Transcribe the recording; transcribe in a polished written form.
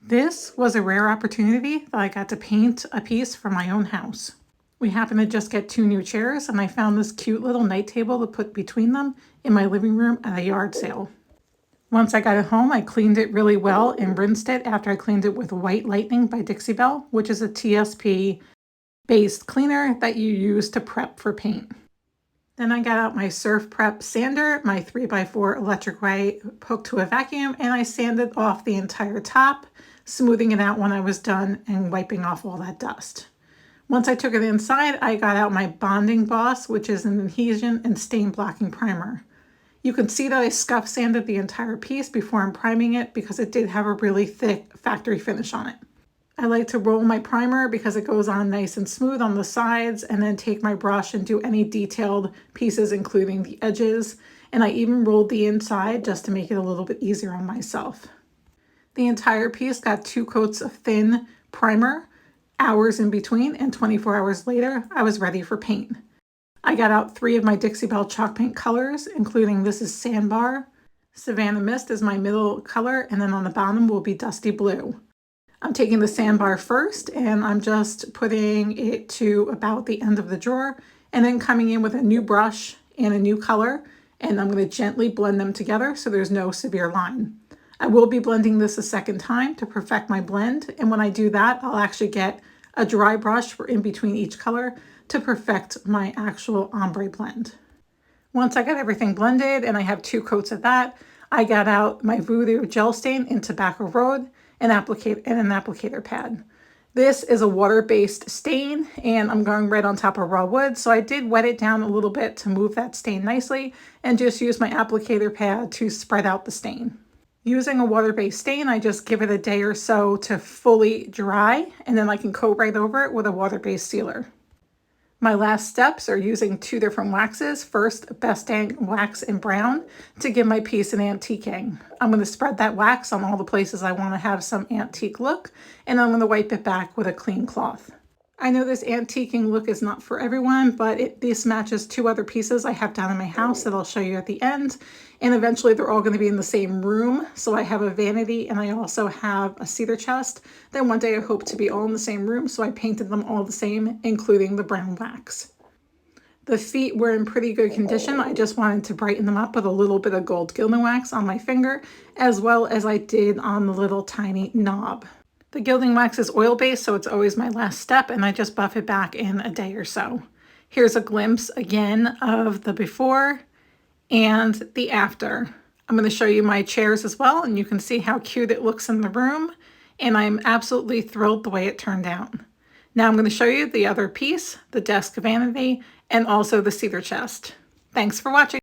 This was a rare opportunity that I got to paint a piece for my own house. We happened to just get 2 new chairs, and I found this cute little night table to put between them in my living room at a yard sale. Once I got it home, I cleaned it really well and rinsed it after I cleaned it with White Lightning by Dixie Belle, which is a TSP-based cleaner that you use to prep for paint. Then I got out my Surf Prep sander, my 3x4 electric ray hooked to a vacuum, and I sanded off the entire top, smoothing it out when I was done and wiping off all that dust. Once I took it inside, I got out my Bonding Boss, which is an adhesion and stain blocking primer. You can see that I scuff sanded the entire piece before I'm priming it because it did have a really thick factory finish on it. I like to roll my primer because it goes on nice and smooth on the sides, and then take my brush and do any detailed pieces, including the edges. And I even rolled the inside just to make it a little bit easier on myself. The entire piece got 2 coats of thin primer, hours in between, and 24 hours later, I was ready for paint. I got out 3 of my Dixie Belle chalk paint colors, including this is Sandbar. Savannah Mist is my middle color, and then on the bottom will be Dusty Blue. I'm taking the Sandbar first, and I'm just putting it to about the end of the drawer, and then coming in with a new brush and a new color, and I'm going to gently blend them together so there's no severe line. I will be blending this a second time to perfect my blend, and when I do that, I'll actually get a dry brush for in between each color to perfect my actual ombre blend. Once I got everything blended and I have 2 coats of that, I got out my Voodoo Gel Stain in Tobacco Road and an applicator pad. This is a water-based stain, and I'm going right on top of raw wood, so I did wet it down a little bit to move that stain nicely and just use my applicator pad to spread out the stain. Using a water-based stain, I just give it a day or so to fully dry, and then I can coat right over it with a water-based sealer. My last steps are using 2 different waxes. First, Best Dang Wax in Brown to give my piece an antiquing. I'm going to spread that wax on all the places I want to have some antique look, and I'm going to wipe it back with a clean cloth. I know this antiquing look is not for everyone, but this matches 2 other pieces I have down in my house that I'll show you at the end. And eventually they're all going to be in the same room. So I have a vanity and I also have a cedar chest. Then one day I hope to be all in the same room, so I painted them all the same, including the brown wax. The feet were in pretty good condition. I just wanted to brighten them up with a little bit of gold gilding wax on my finger, as well as I did on the little tiny knob. The gilding wax is oil-based, so it's always my last step, and I just buff it back in a day or so. Here's a glimpse again of the before and the after. I'm going to show you my chairs as well, and you can see how cute it looks in the room, and I'm absolutely thrilled the way it turned out. Now I'm going to show you the other piece, the desk vanity, and also the cedar chest. Thanks for watching.